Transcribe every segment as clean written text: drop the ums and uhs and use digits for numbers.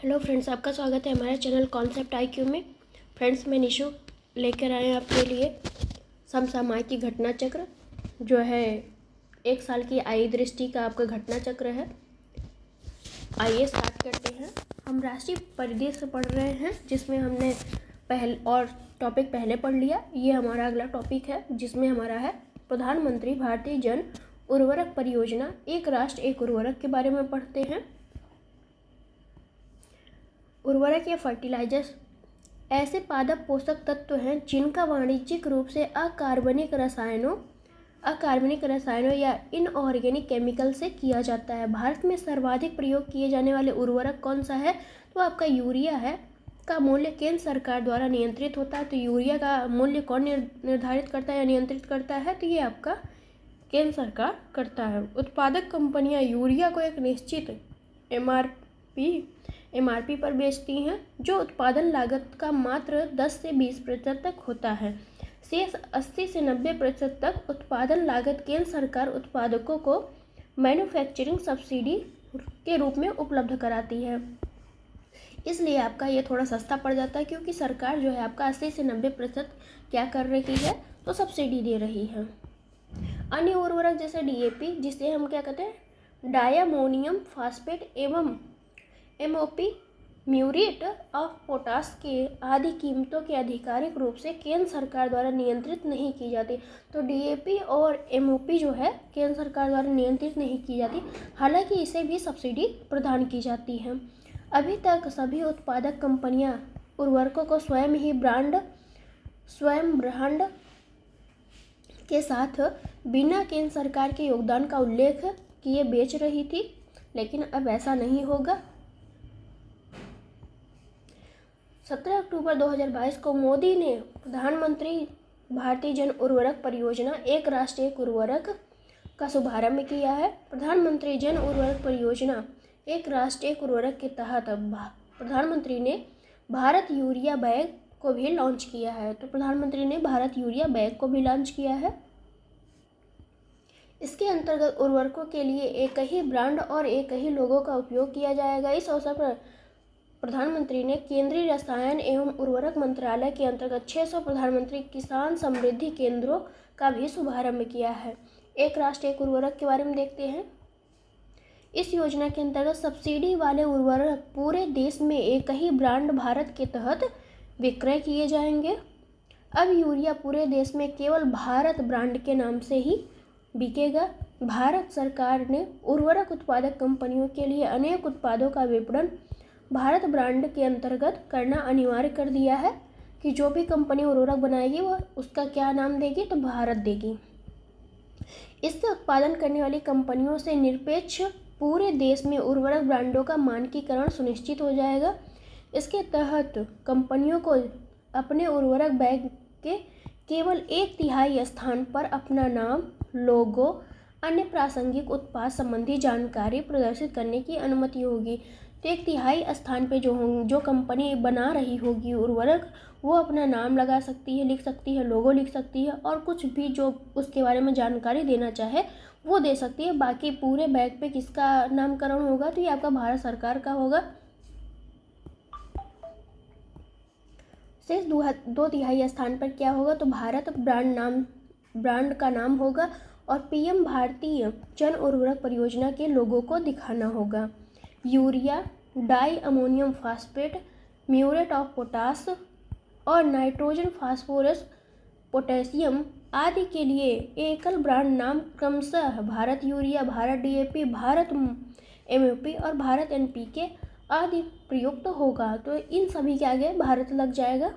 Hello friends, आपका स्वागत है हमारे चैनल कॉन्सेप्ट IQ में। फ्रेंड्स, मैं निशु लेकर आए हैं आपके लिए समसामयिक घटना चक्र, जो है 1 साल की आयु दृष्टि का आपका घटना चक्र है। आइए स्टार्ट करते हैं। हम राष्ट्रीय परिदृश्य पढ़ रहे हैं, जिसमें हमने टॉपिक पहले पढ़ लिया। ये हमारा अगला टॉपिक है, जिसमें हमारा है प्रधानमंत्री भारतीय जन उर्वरक परियोजना, एक राष्ट्र एक उर्वरक के बारे में पढ़ते हैं। उर्वरक या फर्टिलाइजर्स ऐसे पादप पोषक तत्व हैं जिनका वाणिज्यिक रूप से अकार्बनिक रसायनों या इनऑर्गेनिक केमिकल से किया जाता है। भारत में सर्वाधिक प्रयोग किए जाने वाले उर्वरक कौन सा है? तो आपका यूरिया है। का मूल्य केंद्र सरकार द्वारा नियंत्रित होता है। तो यूरिया का मूल्य कौन निर्धारित करता है या नियंत्रित करता है? तो ये आपका केंद्र सरकार करता है। उत्पादक कंपनियां यूरिया को एक निश्चित MRP पर बेचती हैं, जो उत्पादन लागत का मात्र 10 से 20% तक होता है। शेष 80 से 90% तक उत्पादन लागत केंद्र सरकार उत्पादकों को मैन्युफैक्चरिंग सब्सिडी के रूप में उपलब्ध कराती है। इसलिए आपका ये थोड़ा सस्ता पड़ जाता है, क्योंकि सरकार जो है आपका 80 से 90% क्या कर रही है? तो सब्सिडी दे रही है। अन्य उर्वरक जैसे DAP, जिसे हम क्या कहते हैं, डायमोनियम फास्फेट एवं MOP, म्यूरेट ऑफ पोटाश के आदि कीमतों के आधिकारिक रूप से केंद्र सरकार द्वारा नियंत्रित नहीं की जाती। तो DAP और MOP जो है केंद्र सरकार द्वारा नियंत्रित नहीं की जाती, हालांकि इसे भी सब्सिडी प्रदान की जाती है। अभी तक सभी उत्पादक कंपनियां उर्वरकों को स्वयं ब्रांड के साथ बिना केंद्र सरकार के योगदान का उल्लेख किए बेच रही थी, लेकिन अब ऐसा नहीं होगा। 17 अक्टूबर 2022 को मोदी ने प्रधानमंत्री भारतीय जन उर्वरक परियोजना, एक राष्ट्र एक उर्वरक का शुभारंभ किया है। प्रधानमंत्री जन उर्वरक परियोजना, एक राष्ट्र एक उर्वरक के तहत प्रधानमंत्री ने भारत यूरिया बैग को भी लॉन्च किया है। तो प्रधानमंत्री ने भारत यूरिया बैग को भी लॉन्च किया है। इसके अंतर्गत उर्वरकों के लिए एक ही ब्रांड और एक ही लोगो का उपयोग किया जाएगा। इस अवसर पर प्रधानमंत्री ने केंद्रीय रसायन एवं उर्वरक मंत्रालय के अंतर्गत 600 प्रधानमंत्री किसान समृद्धि केंद्रों का भी शुभारंभ किया है। एक राष्ट्र एक उर्वरक के बारे में देखते हैं। इस योजना के अंतर्गत सब्सिडी वाले उर्वरक पूरे देश में एक ही ब्रांड भारत के तहत विक्रय किए जाएंगे। अब यूरिया पूरे देश में केवल भारत ब्रांड के नाम से ही बिकेगा। भारत सरकार ने उर्वरक उत्पादक कंपनियों के लिए अनेक उत्पादों का विपणन भारत ब्रांड के अंतर्गत करना अनिवार्य कर दिया है, कि जो भी कंपनी उर्वरक बनाएगी वह उसका क्या नाम देगी? तो भारत देगी। इससे उत्पादन करने वाली कंपनियों से निरपेक्ष पूरे देश में उर्वरक ब्रांडों का मानकीकरण सुनिश्चित हो जाएगा। इसके तहत कंपनियों को अपने उर्वरक बैग के केवल 1/3 स्थान पर अपना नाम, लोगो, अन्य प्रासंगिक उत्पाद संबंधी जानकारी प्रदर्शित करने की अनुमति होगी। तो 1/3 स्थान पे जो कंपनी बना रही होगी उर्वरक, वो अपना नाम लगा सकती है, लिख सकती है, लोगो लिख सकती है, और कुछ भी जो उसके बारे में जानकारी देना चाहे वो दे सकती है। बाकी पूरे बैग पे किसका नामकरण होगा? तो ये आपका भारत सरकार का होगा। शेष 2/3 स्थान पर क्या होगा? तो भारत ब्रांड का नाम होगा, और PM भारतीय जन उर्वरक परियोजना के लोगों को दिखाना होगा। Urea, di ammonium phosphate, muriate of potash और नाइट्रोजन, फास्फोरस, पोटेशियम आदि के लिए एकल ब्रांड नाम क्रमशः Bharat urea, Bharat DAP, Bharat MOP और भारत NPK आदि प्रयुक्त होगा। तो इन सभी के आगे भारत लग जाएगा।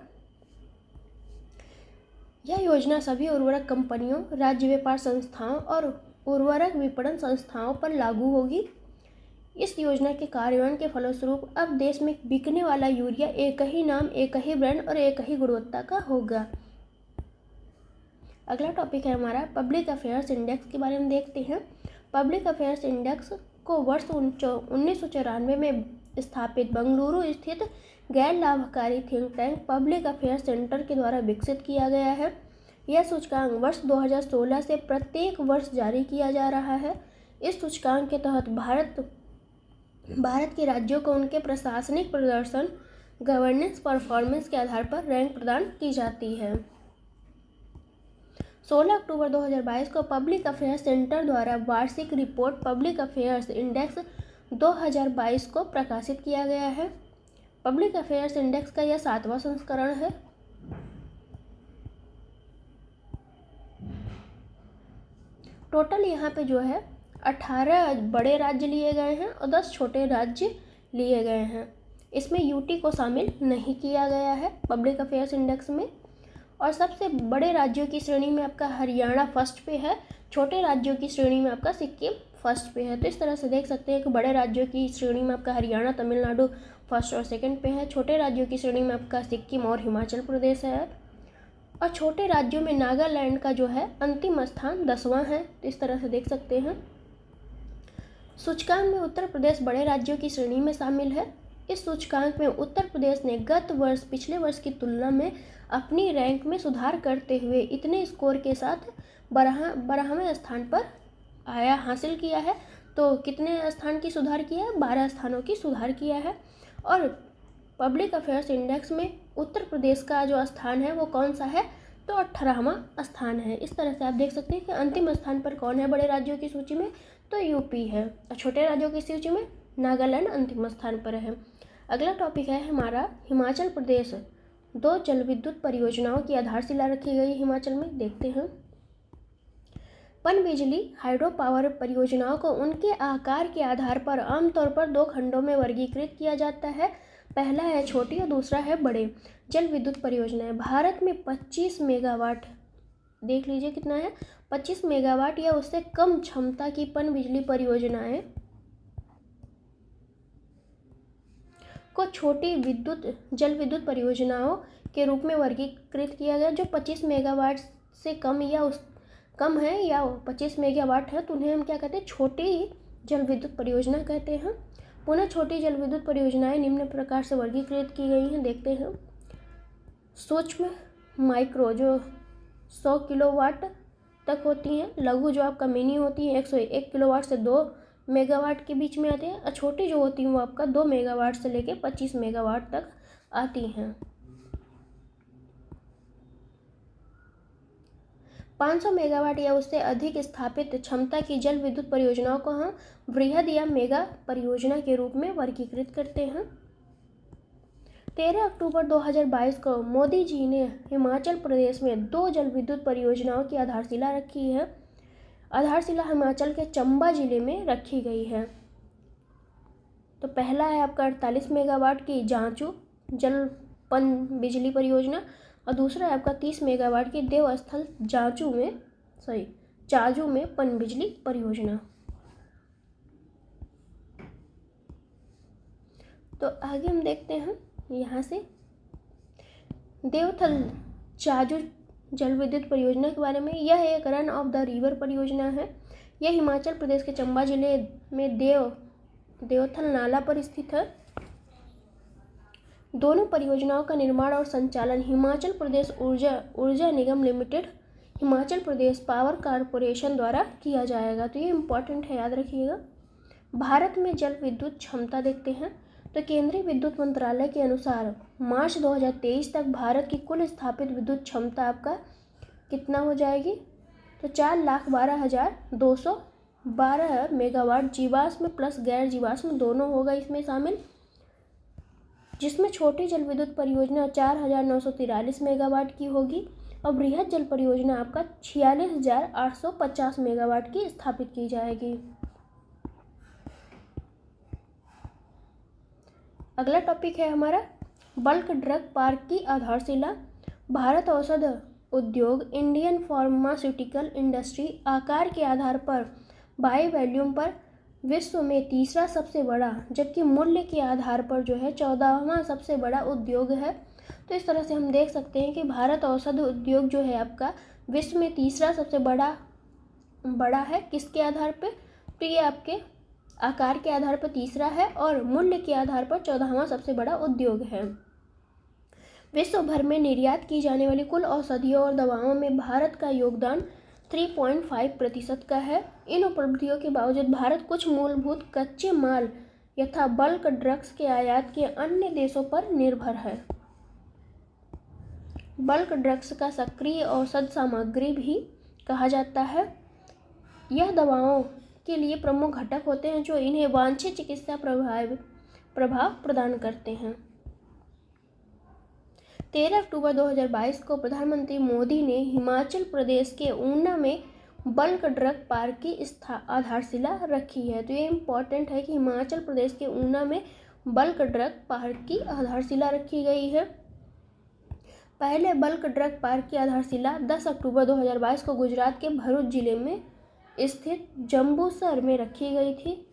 यह योजना सभी उर्वरक कंपनियों, राज्य व्यापार संस्थाओं और उर्वरक विपणन संस्थाओं पर लागू होगी। इस योजना के कार्यान्वयन के फलस्वरूप अब देश में बिकने वाला यूरिया एक ही नाम, एक ही ब्रांड और एक ही गुणवत्ता का होगा। अगला टॉपिक है हमारा पब्लिक अफेयर्स इंडेक्स के बारे में देखते हैं। पब्लिक अफेयर्स इंडेक्स को वर्ष 1994 में स्थापित बेंगलुरु स्थित गैर लाभकारी think tank public affairs centre के द्वारा विकसित किया गया है। यह सूचकांक वर्ष 2016 से प्रत्येक वर्ष जारी किया जा रहा है। इस सूचकांक के तहत भारत भारत के राज्यों को उनके प्रशासनिक प्रदर्शन गवर्नेंस परफॉर्मेंस के आधार पर रैंक प्रदान की जाती है। 16 अक्टूबर 2022 को पब्लिक अफेयर्स सेंटर द्वारा वार्षिक रिपोर्ट पब्लिक अफेयर्स इंडेक्स 2022 को प्रकाशित किया गया है। पब्लिक अफेयर्स इंडेक्स का यह 7वां संस्करण है। टोटल यहाँ पे जो है 18 बड़े राज्य लिए गए हैं और 10 छोटे राज्य लिए गए हैं। इसमें यूटी को शामिल नहीं किया गया है पब्लिक अफेयर्स इंडेक्स में। और सबसे बड़े राज्यों की श्रेणी में आपका हरियाणा फर्स्ट पे है, छोटे राज्यों की श्रेणी में आपका सिक्किम फर्स्ट पे है। तो इस तरह से देख सकते हैं कि बड़े राज्यों की श्रेणी में आपका हरियाणा तमिलनाडु फर्स्ट और सेकंड पे है, छोटे राज्यों की श्रेणी में आपका सिक्किम और हिमाचल प्रदेश है, और छोटे राज्यों में नागालैंड का जो है अंतिम स्थान 10वां है। तो इस तरह से देख सकते हैं। सूचकांक में उत्तर प्रदेश बड़े राज्यों की श्रेणी में शामिल है। इस सूचकांक में उत्तर प्रदेश ने गत वर्ष पिछले वर्ष की तुलना में अपनी रैंक में सुधार करते हुए इतने स्कोर के साथ 12वें स्थान पर हासिल किया है। तो कितने स्थान की सुधार किया है? 12 स्थानों की सुधार किया है। और पब्लिक अफेयर्स इंडेक्स में उत्तर प्रदेश का जो स्थान है वो कौन सा है? तो 18वां स्थान है। इस तरह से आप देख सकते हैं कि अंतिम स्थान पर कौन है बड़े राज्यों की सूची में? तो यूपी है, और छोटे राज्यों की सूची में नागालैंड अंतिम स्थान पर है। अगला टॉपिक है हमारा हिमाचल प्रदेश। 2 जल विद्युत परियोजनाओं की आधारशिला रखी गई हिमाचल में। देखते हैं। पनबिजली हाइड्रो पावर परियोजनाओं को उनके आकार के आधार पर आमतौर पर 2 खंडों में वर्गीकृत किया जाता है। पहला है छोटी और दूसरा है बड़े जल विद्युत परियोजनाएं। भारत में 25 मेगावाट, देख लीजिए कितना है, 25 मेगावाट या उससे कम क्षमता की पनबिजली परियोजनाएं को छोटी जल विद्युत परियोजनाओं के रूप में वर्गीकृत किया गया। जो 25 मेगावाट से कम है या 25 मेगावाट है तो उन्हें हम क्या कहते हैं? छोटी जल विद्युत परियोजना कहते हैं। पुनः छोटी जल विद्युत परियोजनाएं निम्न प्रकार से वर्गीकृत की गई हैं। देखते हैं। सूक्ष्म माइक्रो जो 100 किलोवाट तक होती हैं, लघु जो आपका मिनी होती है 101 किलोवाट से 2 मेगावाट के बीच में आते हैं, और छोटी जो होती हैं वो आपका 2 मेगावाट से लेके 25 मेगावाट तक आती हैं। 500 मेगावाट या उससे अधिक स्थापित क्षमता की जल विद्युत परियोजनाओं को हम वृहद या मेगा परियोजना के रूप में वर्गीकृत करते हैं। 13 अक्टूबर 2022 को मोदी जी ने हिमाचल प्रदेश में 2 जल विद्युत परियोजनाओं की आधारशिला रखी है। आधारशिला हिमाचल के चंबा जिले में रखी गई है। तो पहला है आपका 48 मेगावाट की जांचू जल पन बिजली परियोजना, और दूसरा है आपका 30 मेगावाट की देवस्थल चाजू में पन बिजली परियोजना। तो आगे हम देखते हैं यहाँ से देवस्थल चाजू जल विद्युत परियोजना के बारे में। यह एक रन ऑफ द रिवर परियोजना है। यह हिमाचल प्रदेश के चंबा जिले में देवस्थल नाला पर स्थित है। दोनों परियोजनाओं का निर्माण और संचालन हिमाचल प्रदेश ऊर्जा निगम limited, Himachal Pradesh power corporation द्वारा किया जाएगा। तो ये इम्पोर्टेंट है, याद रखिएगा। भारत में जल विद्युत क्षमता देखते हैं। तो केंद्रीय विद्युत मंत्रालय के अनुसार मार्च 2023 तक भारत की कुल स्थापित विद्युत क्षमता आपका कितना हो जाएगी? तो 4,12,212 मेगावाट जीवाश्म प्लस गैर जीवाश्म दोनों होगा इसमें शामिल, जिसमें छोटी जल विद्युत परियोजना 4,943 मेगावाट की होगी और बृहद जल परियोजना आपका 46,850 मेगावाट की स्थापित की जाएगी। अगला टॉपिक है हमारा बल्क ड्रग पार्क की आधारशिला। भारत औषध उद्योग इंडियन फार्मास्यूटिकल इंडस्ट्री आकार के आधार पर बाई वॉल्यूम पर विश्व में तीसरा सबसे बड़ा, जबकि मूल्य के आधार पर जो है 14वां सबसे बड़ा उद्योग है। तो इस तरह से हम देख सकते हैं कि भारत औषध उद्योग जो है आपका विश्व में तीसरा सबसे बड़ा है। किसके आधार पे? तो ये आपके आकार के आधार पर तीसरा है और मूल्य के आधार पर 14वां सबसे बड़ा उद्योग है। विश्व भर में निर्यात की जाने वाली कुल औषधियों और दवाओं में भारत का योगदान 3.5% का है। इन उपलब्धियों के बावजूद भारत कुछ मूलभूत कच्चे माल यथा बल्क ड्रग्स के आयात के अन्य देशों पर निर्भर है। बल्क ड्रग्स का सक्रिय औषध सामग्री भी कहा जाता है। यह दवाओं के लिए प्रमुख घटक होते हैं जो इन्हें वांछित चिकित्सा प्रभाव प्रदान करते हैं। 13 अक्टूबर 2022 को प्रधानमंत्री मोदी ने हिमाचल प्रदेश के ऊना में बल्क ड्रग पार्क की आधारशिला रखी है। तो ये इम्पॉर्टेंट है कि हिमाचल प्रदेश के ऊना में बल्क ड्रग पार्क की आधारशिला रखी गई है। पहले बल्क ड्रग पार्क की आधारशिला 10 अक्टूबर 2022 को गुजरात के भरूच जिले में स्थित जंबूसर में रखी गई थी।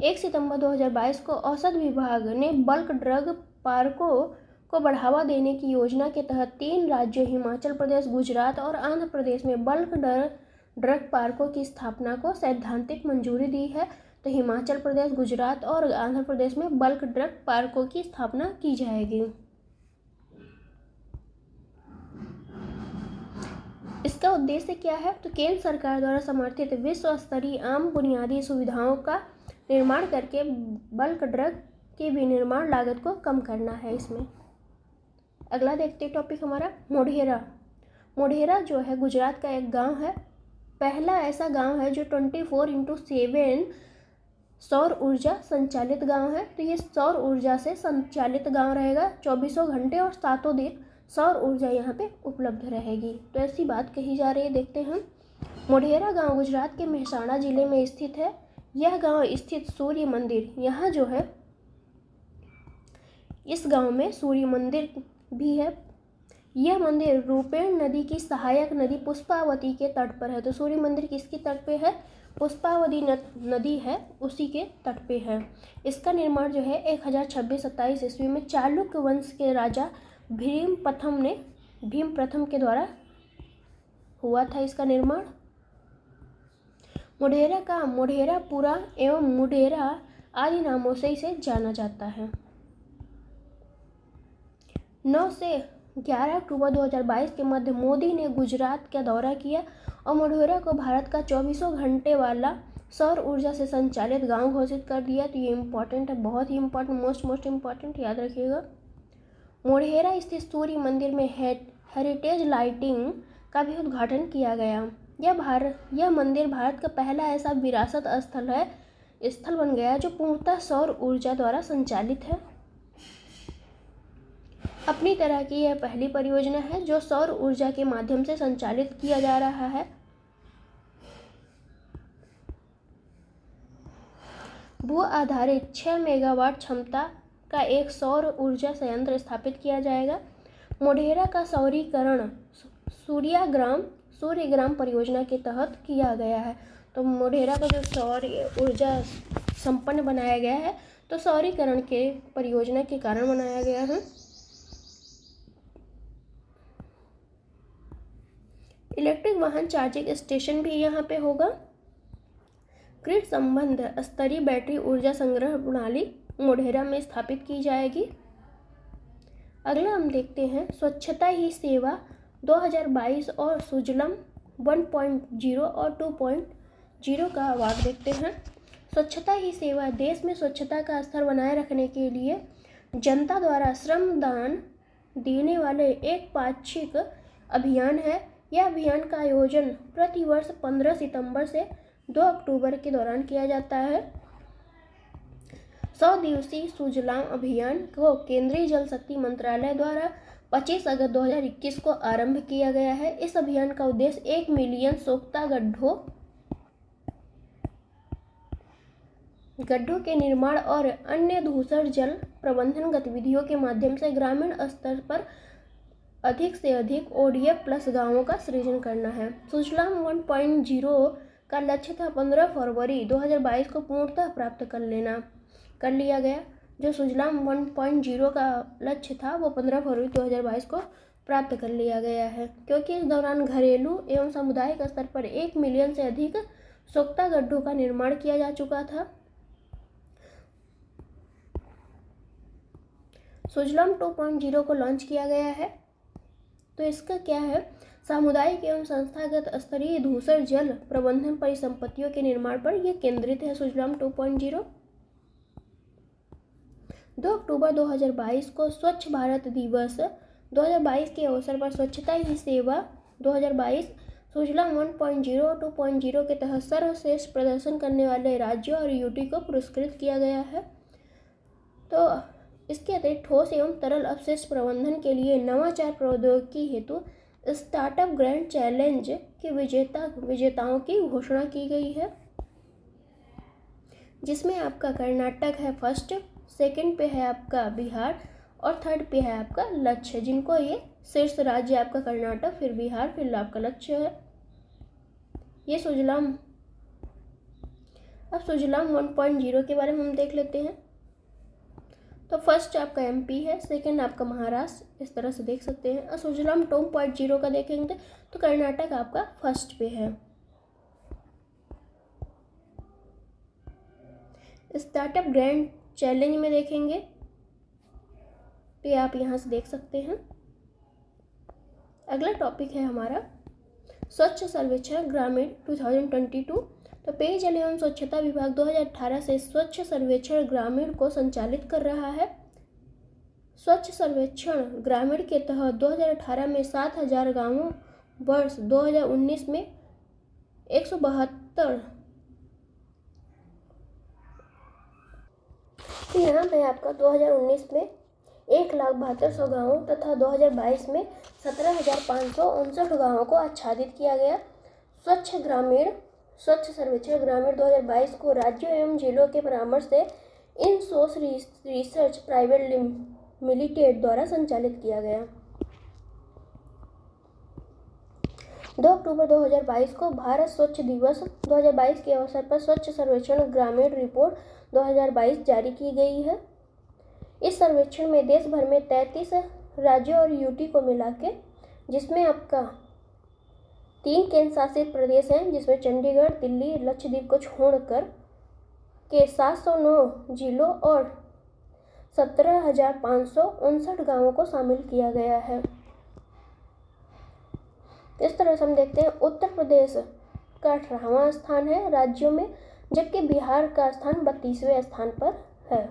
एक सितंबर 2022 को औषध विभाग ने बल्क ड्रग पार्कों को बढ़ावा देने की योजना के तहत 3 राज्यों हिमाचल प्रदेश, गुजरात और आंध्र प्रदेश में बल्क ड्रग पार्कों की स्थापना को सैद्धांतिक मंजूरी दी है। तो हिमाचल प्रदेश, गुजरात और आंध्र प्रदेश में बल्क ड्रग पार्कों की स्थापना की जाएगी। इसका उद्देश्य क्या है? तो केंद्र सरकार द्वारा समर्थित विश्व स्तरीय आम बुनियादी सुविधाओं का निर्माण करके बल्क ड्रग के विनिर्माण लागत को कम करना है इसमें। अगला देखते हैं टॉपिक हमारा मोढेरा। मोढेरा जो है गुजरात का एक गांव है। पहला ऐसा गांव है जो 24/7 सौर ऊर्जा संचालित गांव है। तो ये सौर ऊर्जा से संचालित गांव रहेगा। 24 घंटे और 7 दिन सौर ऊर्जा यहाँ पे उपलब्ध रहेगी। तो ऐसी बात कही जा रही है। देखते हैं। मोढेरा गांव गुजरात के मेहसाणा जिले में स्थित है। यह गांव स्थित सूर्य मंदिर, यहाँ जो है इस गांव में सूर्य मंदिर भी है। यह मंदिर रूपेण नदी की सहायक नदी पुष्पावती के तट पर है। तो सूर्य मंदिर किसके तट पे है? पुष्पावती नदी है, उसी के तट पे है। इसका निर्माण जो है 1026-27 ईस्वी में चालुक्य वंश के राजा भीम प्रथम के द्वारा हुआ था इसका निर्माण। मोढेरा का मोढेरापुरा एवं मोढेरा आदि नामों से इसे जाना जाता है। 9 से 11 अक्टूबर 2022 के मध्य मोदी ने गुजरात का दौरा किया और मोढेरा को भारत का 24 घंटे वाला सौर ऊर्जा से संचालित गांव घोषित कर दिया। तो ये इम्पोर्टेंट है, बहुत ही इम्पोर्टेंट, मोस्ट इम्पोर्टेंट, याद रखिएगा। मोढेरा स्थित सूर्य मंदिर में हेरिटेज लाइटिंग का भी उद्घाटन किया गया। यह मंदिर भारत का पहला ऐसा विरासत स्थल बन गया जो पूर्णतः सौर ऊर्जा द्वारा संचालित है। अपनी तरह की यह पहली परियोजना है जो सौर ऊर्जा के माध्यम से संचालित किया जा रहा है। भू आधारित 6 मेगावाट क्षमता का एक सौर ऊर्जा संयंत्र स्थापित किया जाएगा। मोढेरा का सौरीकरण सूर्यग्राम परियोजना के तहत किया गया है। तो मोढेरा का जो सौर ऊर्जा संपन्न बनाया गया है तो सौरीकरण के परियोजना के कारण बनाया गया है। इलेक्ट्रिक वाहन चार्जिंग स्टेशन भी यहाँ पे होगा। ग्रिड संबंध स्तरीय बैटरी ऊर्जा संग्रह प्रणाली मोढेरा में स्थापित की जाएगी। अगला हम देखते हैं स्वच्छता ही सेवा 2022 और सुजलम 1.0 और 2.0 का अवार्ड देखते हैं। स्वच्छता ही सेवा देश में स्वच्छता का स्तर बनाए रखने के लिए जनता द्वारा श्रमदान देने वाले एक पाक्षिक अभियान है। यह अभियान का आयोजन प्रतिवर्ष 15 सितंबर से 2 अक्टूबर के दौरान किया जाता है। 100 दिवसीय सुजलाम अभियान को केंद्रीय जल शक्ति मंत्रालय द्वारा 25 अगस्त 2021 को आरंभ किया गया है। इस अभियान का उद्देश्य 1 मिलियन सोख्ता गड्ढों के निर्माण और अन्य धूसर जल प्रबंधन गतिविधियों के माध्यम से ग्रामीण स्तर पर अधिक से अधिक ODF प्लस गांवों का सृजन करना है। सुजलाम 1.0 का लक्ष्य था 15 फरवरी 2022 को पूर्णतः प्राप्त कर लिया गया। जो सुजलाम 1.0 का लक्ष्य था वो 15 फरवरी 2022 को प्राप्त कर लिया गया है, क्योंकि इस दौरान घरेलू एवं सामुदायिक स्तर पर 1 मिलियन से अधिक सोख्ता गड्ढों का निर्माण किया जा चुका था। सुजलाम 2.0 को लॉन्च किया गया है। तो इसका क्या है? सामुदायिक एवं संस्थागत स्तरीय धूसर जल प्रबंधन परिसंपत्तियों के निर्माण पर यह केंद्रित है सुजलाम 2.0। 2 अक्टूबर 2022 को स्वच्छ भारत दिवस 2022 के अवसर पर स्वच्छता ही सेवा 2022 सुजलाम 1.0 2.0 के तहत सर्वश्रेष्ठ प्रदर्शन करने वाले राज्यों और यूटी को पुरस्कृत किया गया है। तो इसके अतिरिक्त ठोस एवं तरल अपशिष्ट प्रबंधन के लिए नवाचार प्रौद्योगिकी हेतु स्टार्टअप ग्रैंड चैलेंज के विजेताओं की घोषणा की गई है, जिसमें आपका कर्नाटक है फर्स्ट, सेकंड पे है आपका बिहार और थर्ड पे है आपका लक्ष्य, जिनको ये शीर्ष राज्य आपका कर्नाटक, फिर बिहार, फिर आपका लक्ष्य है। ये सुजलाम 1.0 के बारे में हम देख लेते हैं। तो फर्स्ट आपका एमपी है, सेकंड आपका महाराष्ट्र, इस तरह से देख सकते हैं। और सुजलाम 2.0 का देखेंगे तो कर्नाटक आपका फर्स्ट पे है। स्टार्टअप ग्रैंड चैलेंज में देखेंगे तो ये आप यहाँ से देख सकते हैं। अगला टॉपिक है हमारा स्वच्छ सर्वेक्षण ग्रामीण 2022। तो पेयजल एवं स्वच्छता विभाग 2018 से स्वच्छ सर्वेक्षण ग्रामीण को संचालित कर रहा है। स्वच्छ सर्वेक्षण ग्रामीण के तहत 2018 में 7,000 गांवों, वर्ष 2019 में 172। तो यहाँ पे आपका 2019 में 1,72,100 गाँवों तथा 2022 में 17,559 गाँवों को आच्छादित किया गया। स्वच्छ सर्वेक्षण ग्रामीण 2022 को राज्यों एवं जिलों के परामर्श से इनसोर्स रिसर्च प्राइवेट लिमिटेड द्वारा संचालित किया गया। 2 अक्टूबर 2022 को भारत स्वच्छ दिवस 2022 के अवसर पर स्वच्छ सर्वेक्षण ग्रामीण रिपोर्ट 2022 जारी की गई है। इस सर्वेक्षण में देश भर में 33 राज्यों और यूटी को मिला के, जिसमें आपका 3 केंद्र शासित प्रदेश हैं, जिसमें चंडीगढ़, दिल्ली, लक्षद्वीप को छोड़कर के 709 जिलों और 17,559 गांवों को शामिल किया गया है। इस तरह से हम देखते हैं उत्तर प्रदेश का 18वां स्थान है राज्यों में, जबकि बिहार का स्थान 32वें स्थान पर है।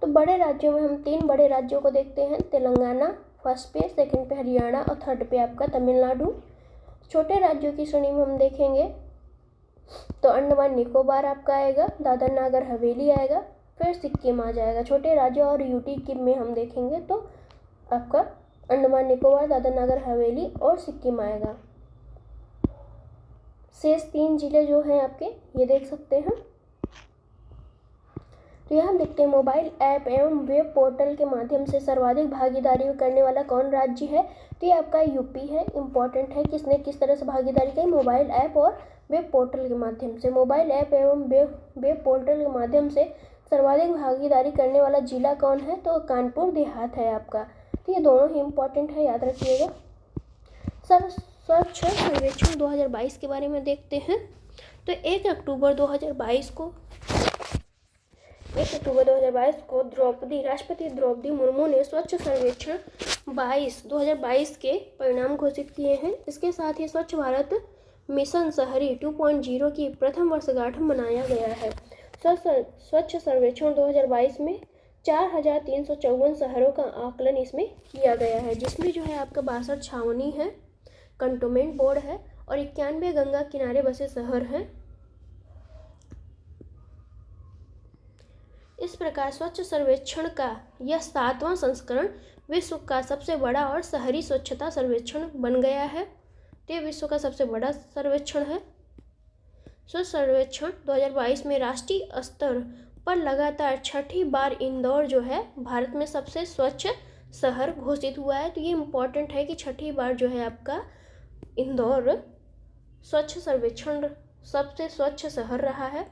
तो बड़े राज्यों में हम 3 बड़े राज्यों को देखते हैं। तेलंगाना फर्स्ट पे, सेकंड पे हरियाणा और थर्ड पे आपका तमिलनाडु। छोटे राज्यों की श्रेणी में हम देखेंगे तो अंडमान निकोबार आपका आएगा, दादर नागर हवेली आएगा, फिर सिक्किम आ जाएगा। छोटे राज्यों और यूटी की में हम देखेंगे तो आपका अंडमान निकोबार, दादर नागर हवेली और सिक्किम आएगा। शेष 3 जिले जो हैं आपके ये देख सकते हैं। तो यहाँ देखते हैं मोबाइल ऐप एवं वेब पोर्टल के माध्यम से सर्वाधिक भागीदारी करने वाला कौन राज्य है। तो ये आपका यूपी है। इम्पॉर्टेंट है किसने किस तरह से भागीदारी की, मोबाइल ऐप और वेब पोर्टल के माध्यम से। मोबाइल ऐप एवं वेब पोर्टल के माध्यम से सर्वाधिक भागीदारी करने वाला जिला कौन है, तो कानपुर देहात है आपका। तो ये दोनों ही इम्पॉर्टेंट है, याद रखिएगा। स्वच्छ सर्वेक्षण 2022 के बारे में देखते हैं। तो 1 अक्टूबर 2022 को राष्ट्रपति द्रौपदी मुर्मू ने स्वच्छ सर्वेक्षण 2022 के परिणाम घोषित किए हैं। इसके साथ ही स्वच्छ भारत मिशन शहरी 2.0 की प्रथम वर्षगांठ मनाया गया है। स्वच्छ सर्वेक्षण 2022 में 4,354 शहरों का आकलन इसमें किया गया है, जिसमें जो है आपका 62 छावनी है, कंटोनमेंट बोर्ड है और 91 गंगा किनारे बसे शहर हैं। इस प्रकार स्वच्छ सर्वेक्षण का यह 7वां संस्करण विश्व का सबसे बड़ा और शहरी स्वच्छता सर्वेक्षण बन गया है। तो ये विश्व का सबसे बड़ा सर्वेक्षण है। स्वच्छ सर्वेक्षण 2022 में राष्ट्रीय स्तर पर लगातार 6ठी बार इंदौर जो है भारत में सबसे स्वच्छ शहर घोषित हुआ है। तो ये इम्पोर्टेंट है कि 6ठी बार जो है आपका इंदौर स्वच्छ सर्वेक्षण सबसे स्वच्छ शहर रहा है।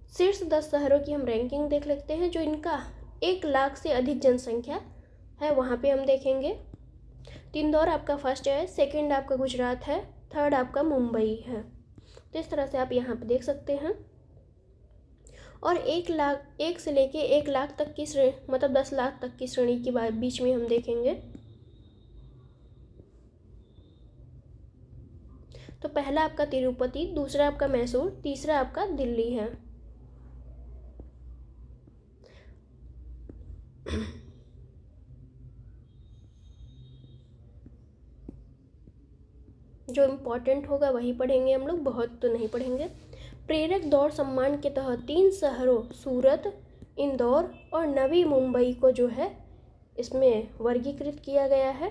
शीर्ष 10 शहरों की हम रैंकिंग देख लेते हैं, जो इनका 1 लाख से अधिक जनसंख्या है, वहाँ पे हम देखेंगे। तो इंदौर आपका फर्स्ट है, सेकंड आपका गुजरात है, थर्ड आपका मुंबई है। तो इस तरह से आप यहाँ पे देख सकते हैं। और 1 से लेके 1 लाख तक की श्रेणी, मतलब 10 लाख तक की श्रेणी के बीच में हम देखेंगे तो पहला आपका तिरुपति, दूसरा आपका मैसूर, तीसरा आपका दिल्ली है। जो इम्पोर्टेंट होगा वही पढ़ेंगे हम लोग, बहुत तो नहीं पढ़ेंगे। प्रेरक दौड़ सम्मान के तहत 3 शहरों सूरत, इंदौर और नवी मुंबई को जो है इसमें वर्गीकृत किया गया है।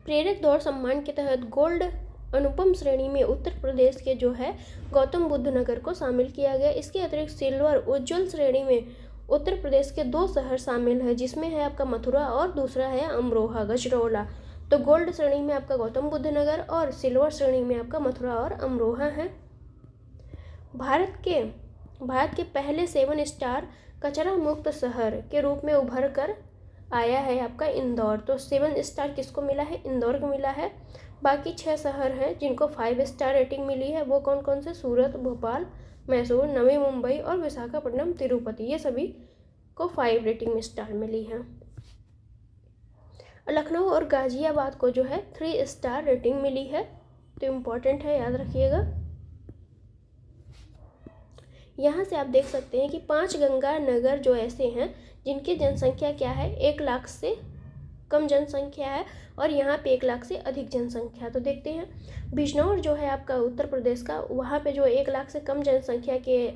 प्रेरक दौड़ सम्मान के तहत गोल्ड अनुपम श्रेणी में उत्तर प्रदेश के जो है गौतम बुद्ध नगर को शामिल किया गया। इसके अतिरिक्त सिल्वर उज्ज्वल श्रेणी में उत्तर प्रदेश के 2 शहर शामिल है, जिसमें है आपका मथुरा और दूसरा है अमरोहा गजरौला। तो गोल्ड श्रेणी में आपका गौतम बुद्ध नगर और सिल्वर श्रेणी में आपका मथुरा और अमरोहा है। भारत के पहले 7 स्टार कचरा मुक्त शहर के रूप में उभर कर आया है आपका इंदौर। तो 7 स्टार किसको मिला है? इंदौर को मिला है। बाकी 6 शहर हैं जिनको 5 स्टार रेटिंग मिली है, वो कौन कौन से? सूरत, भोपाल, मैसूर, नवी मुंबई और विशाखापट्टनम, तिरुपति, ये सभी को 5 रेटिंग में स्टार मिली है। लखनऊ और गाजियाबाद को जो है 3 स्टार रेटिंग मिली है। तो इम्पोर्टेंट है, याद रखिएगा। यहाँ से आप देख सकते हैं कि 5 गंगा नगर जो ऐसे हैं जिनकी जनसंख्या क्या है, 1 लाख से कम जनसंख्या है, और यहाँ पे 1 लाख से अधिक जनसंख्या। तो देखते हैं, बिजनौर जो है आपका उत्तर प्रदेश का, वहाँ पे जो 1 लाख से कम जनसंख्या के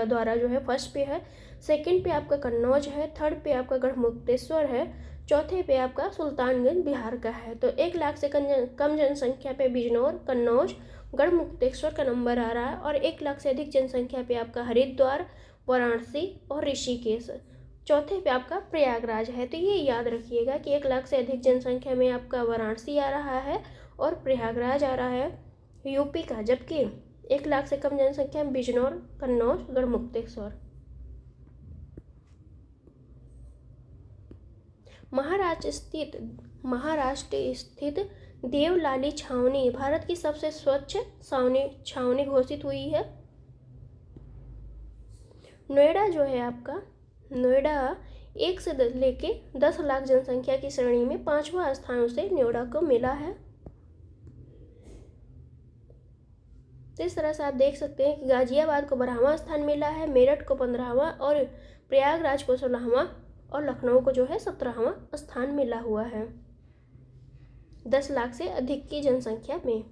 द्वारा जो है फर्स्ट पे है। सेकंड पे आपका कन्नौज है, थर्ड पे आपका गढ़मुक्तेश्वर है, चौथे पे आपका सुल्तानगंज बिहार का है। तो 1 लाख से कम जनसंख्या पे बिजनौर, कन्नौज, गढ़मुक्तेश्वर का नंबर आ रहा है, और 1 लाख से अधिक जनसंख्या पे आपका हरिद्वार, वाराणसी और ऋषिकेश, चौथे पे आपका प्रयागराज है। तो ये याद रखिएगा कि 1 लाख से अधिक जनसंख्या में आपका वाराणसी आ रहा है और प्रयागराज आ रहा है यूपी का, जबकि 1 लाख से कम जनसंख्या में बिजनौर, कन्नौज, गढ़मुक्तेश्वर। महाराष्ट्र स्थित देवलाली छावनी भारत की सबसे स्वच्छ छावनी घोषित हुई है। नोएडा जो है आपका, नोएडा 1 से लेके 10 लाख जनसंख्या की श्रेणी में 5वां स्थान उसे नोएडा को मिला है। तो इस तरह से आप देख सकते हैं कि गाजियाबाद को 12वां स्थान मिला है, मेरठ को 15वां और प्रयागराज को 16वां और लखनऊ को जो है 17वां स्थान मिला हुआ है 10 लाख से अधिक की जनसंख्या में।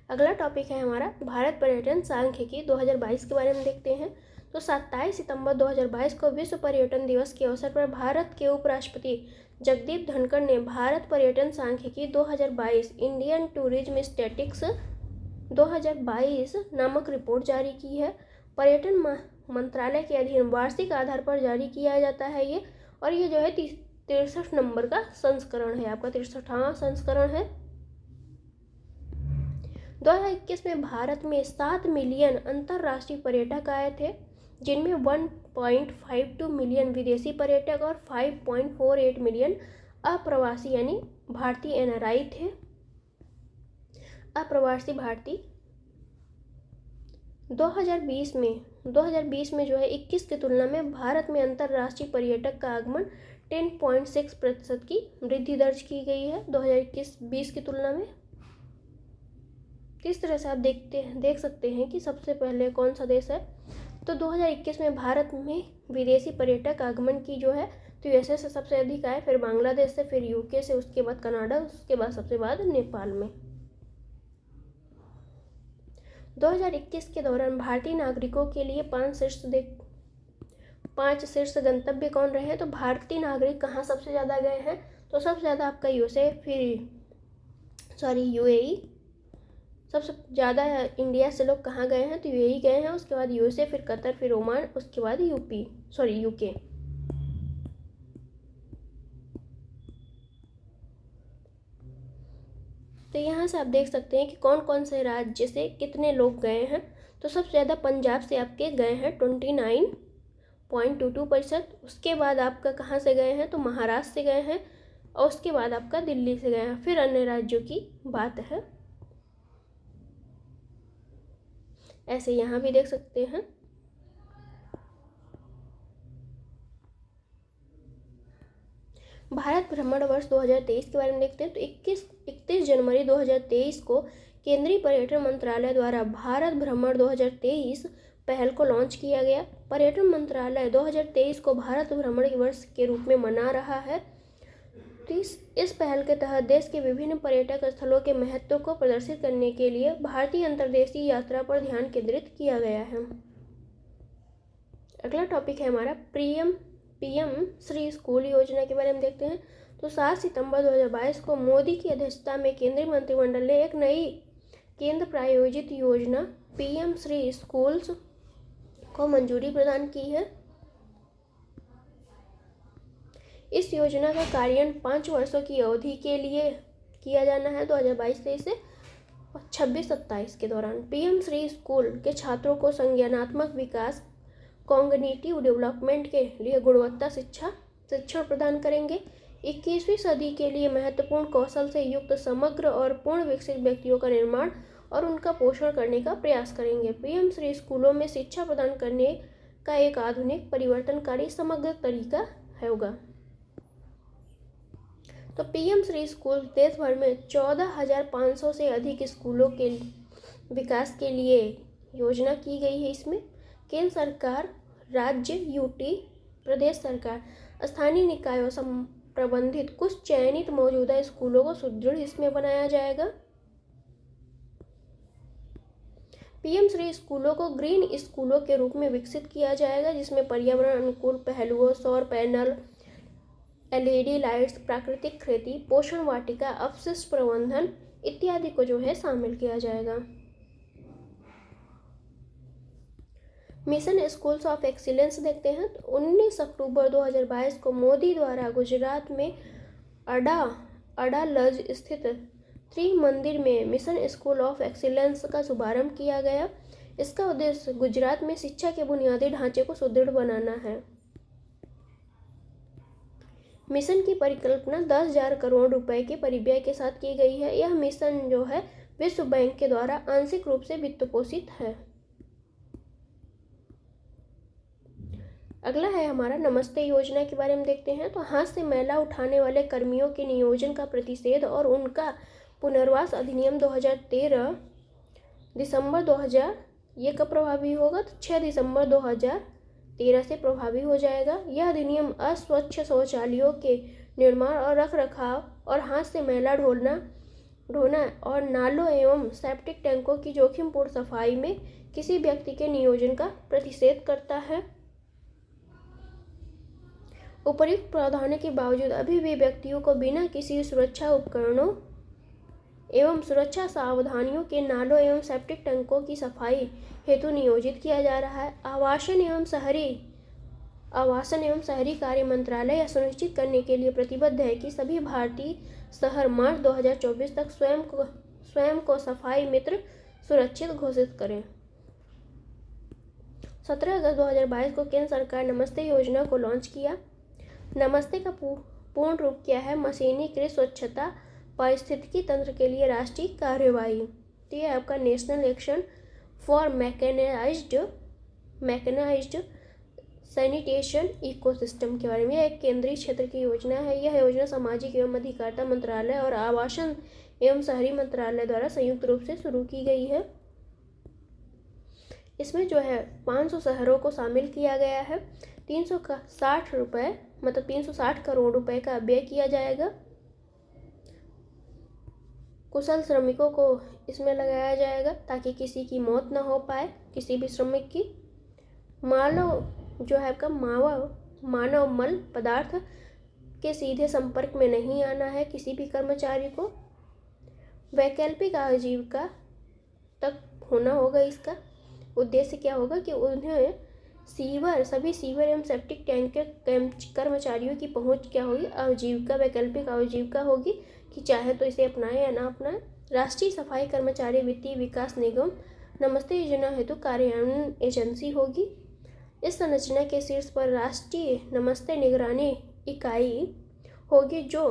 अगला टॉपिक है हमारा भारत पर्यटन सांख्यिकी 2022 के बारे में देखते हैं। तो 27 सितंबर 2022 को विश्व पर्यटन दिवस के अवसर पर भारत के उपराष्ट्रपति जगदीप धनखड़ ने भारत पर्यटन सांख्यिकी 2022 इंडियन टूरिज्म स्टैटिस्टिक्स 2022 नामक रिपोर्ट जारी की है। पर्यटन मंत्रालय के अधीन वार्षिक आधार पर जारी किया जाता है ये, और ये जो है 63 नंबर का संस्करण है, आपका 63वां संस्करण है। 2021 में भारत में 7 मिलियन अंतर्राष्ट्रीय पर्यटक आए थे, जिनमें 1.52 मिलियन विदेशी पर्यटक और 5.48 मिलियन अप्रवासी यानी भारतीय NRI थे। अप्रवासी भारतीय 2020 में जो है 21 की तुलना में भारत में अंतर्राष्ट्रीय पर्यटक का आगमन 10.6% की वृद्धि दर्ज की गई है 2021-20 की तुलना में। किस तरह से आप देख सकते हैं कि सबसे पहले कौन सा देश है। तो 2021 में भारत में विदेशी पर्यटक आगमन की जो है तो USA से सबसे अधिक आए, फिर बांग्लादेश से, फिर UK से, उसके बाद कनाडा, उसके बाद सबसे बाद नेपाल में। 2021 के दौरान भारतीय नागरिकों के लिए 5 शीर्ष गंतव्य कौन रहे हैं। तो भारतीय नागरिक कहाँ सबसे ज़्यादा गए हैं, तो सबसे ज़्यादा आपका UAE, सबसे ज़्यादा इंडिया से लोग कहाँ गए हैं तो UAE गए हैं, उसके बाद USA, फिर कतर, फिर ओमान, उसके बाद UK। तो यहाँ से आप देख सकते हैं कि कौन कौन से राज्य से कितने लोग गए हैं। तो सबसे ज़्यादा पंजाब से आपके गए हैं 29.22%। उसके बाद आपका कहाँ से गए हैं तो महाराष्ट्र से गए हैं, और उसके बाद आपका दिल्ली से गए हैं, फिर अन्य राज्यों की बात है। ऐसे यहाँ भी देख सकते हैं। भारत भ्रमण वर्ष 2023 के बारे में देखते हैं। तो 31 जनवरी 2023 को केंद्रीय पर्यटन मंत्रालय द्वारा भारत भ्रमण 2023 पहल को लॉन्च किया गया। पर्यटन मंत्रालय 2023 को भारत भ्रमण वर्ष के रूप में मना रहा है। तो इस पहल के तहत देश के विभिन्न पर्यटक स्थलों के महत्व को प्रदर्शित करने के लिए भारतीय अंतर्देशीय यात्रा पर ध्यान केंद्रित किया गया है। अगला टॉपिक है हमारा पीएम श्री स्कूल योजना के बारे में देखते हैं। तो 7 सितंबर 2022 को मोदी की अध्यक्षता में केंद्रीय मंत्रिमंडल ने एक नई केंद्र प्रायोजित योजना पीएम श्री स्कूल्स को मंजूरी प्रदान की है। इस योजना का कार्यान्वयन 5 वर्षों की अवधि के लिए किया जाना है, 2022-23 से 26-27 के दौरान। पीएम श्री स्कूल के छात्रों को संज्ञानात्मक विकास, कॉग्निटिव डेवलपमेंट के लिए गुणवत्ता शिक्षण प्रदान करेंगे। 21वीं सदी के लिए महत्वपूर्ण कौशल से युक्त समग्र और पूर्ण विकसित व्यक्तियों का निर्माण और उनका पोषण करने का प्रयास करेंगे। पीएम श्री स्कूलों में शिक्षा प्रदान करने का एक आधुनिक, परिवर्तनकारी, समग्र तरीका होगा। तो पीएम श्री स्कूल देश भर में 14,500 से अधिक स्कूलों के विकास के लिए योजना की गई है। इसमें केंद्र सरकार, राज्य, यूटी, प्रदेश सरकार, स्थानीय निकायों से प्रबंधित कुछ चयनित मौजूदा स्कूलों को सुदृढ़ इसमें बनाया जाएगा। पीएम श्री स्कूलों को ग्रीन स्कूलों के रूप में विकसित किया जाएगा, जिसमें पर्यावरण अनुकूल पहलुओं, सौर पैनल, एलईडी लाइट्स, प्राकृतिक खेती, पोषण वाटिका, अपशिष्ट प्रबंधन इत्यादि को जो है शामिल किया जाएगा। मिशन स्कूल्स ऑफ एक्सीलेंस देखते हैं। तो 19 अक्टूबर 2022 को मोदी द्वारा गुजरात में अडालज स्थित त्रिमंदिर में मिशन स्कूल ऑफ एक्सीलेंस का शुभारंभ किया गया। इसका उद्देश्य गुजरात में शिक्षा के बुनियादी ढांचे को सुदृढ़ बनाना है। मिशन की परिकल्पना 10,000 करोड़ रुपए के परिव्यय के साथ की गई है। यह मिशन जो है विश्व बैंक के द्वारा आंशिक रूप से वित्त पोषित है। अगला है हमारा नमस्ते योजना के बारे में देखते हैं। तो हाथ से मैला उठाने वाले कर्मियों के नियोजन का प्रतिषेध और उनका पुनर्वास अधिनियम 2013 दिसंबर 2000 ये कब प्रभावी होगा? तो 6 दिसंबर 2013 से प्रभावी हो जाएगा। यह अधिनियम अस्वच्छ शौचालयों के निर्माण और रखरखाव और हाथ से मैला ढोना और नालों एवं सेप्टिक टैंकों की जोखिमपूर्ण सफाई में किसी व्यक्ति के नियोजन का प्रतिषेध करता है। उपर्युक्त प्रावधानों के बावजूद अभी भी व्यक्तियों को बिना किसी सुरक्षा उपकरणों एवं सुरक्षा सावधानियों के नालों एवं सेप्टिक टैंकों की सफाई हेतु नियोजित किया जा रहा है। आवासन एवं शहरी कार्य मंत्रालय यह सुनिश्चित करने के लिए प्रतिबद्ध है कि सभी भारतीय शहर मार्च 2024 तक स्वयं को सफाई मित्र सुरक्षित घोषित करें। 17 अगस्त 2022 को केंद्र सरकार नमस्ते योजना को लॉन्च किया। नमस्ते का पूर्ण रूप क्या है? मशीनीकृत स्वच्छता पारिस्थितिकी तंत्र के लिए राष्ट्रीय कार्यवाही। तो ये आपका national action for mechanised sanitation ecosystem के बारे में एक केंद्रीय क्षेत्र की योजना है। यह योजना सामाजिक एवं अधिकारिता मंत्रालय और आवासन एवं शहरी मंत्रालय द्वारा संयुक्त रूप से शुरू की गई है। इसमें जो है 500 शहरों को शामिल किया गया है। 360 करोड़ रुपए का व्यय किया जाएगा। कुशल श्रमिकों को इसमें लगाया जाएगा ताकि किसी की मौत ना हो पाए, किसी भी श्रमिक की। मानव मल पदार्थ के सीधे संपर्क में नहीं आना है किसी भी कर्मचारी को। वैकल्पिक आजीविका तक होना होगा। इसका उद्देश्य क्या होगा कि उन्हें सभी सीवर एवं सेप्टिक टैंक के कर्मचारियों की पहुंच क्या होगी? वैकल्पिक आजीविका होगी कि चाहे तो इसे अपनाए या ना अपनाए। राष्ट्रीय सफाई कर्मचारी वित्तीय विकास निगम नमस्ते योजना हेतु कार्यान्वयन एजेंसी होगी। इस संरचना के शीर्ष पर राष्ट्रीय नमस्ते निगरानी इकाई होगी जो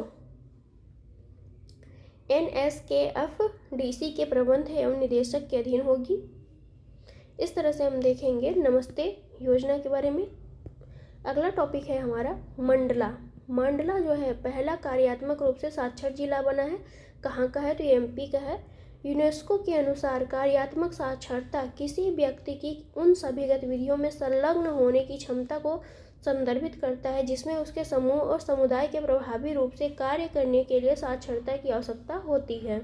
NSKFDC के प्रबंध एवं निदेशक के अधीन होगी। इस तरह से हम देखेंगे नमस्ते योजना के बारे में। अगला टॉपिक है हमारा मांडला जो है पहला कार्यात्मक रूप से साक्षर जिला बना है। कहाँ का है? तो ये एमपी का है। यूनेस्को के अनुसार कार्यात्मक साक्षरता किसी व्यक्ति की उन सभी गतिविधियों में संलग्न होने की क्षमता को संदर्भित करता है जिसमें उसके समूह और समुदाय के प्रभावी रूप से कार्य करने के लिए साक्षरता की आवश्यकता होती है।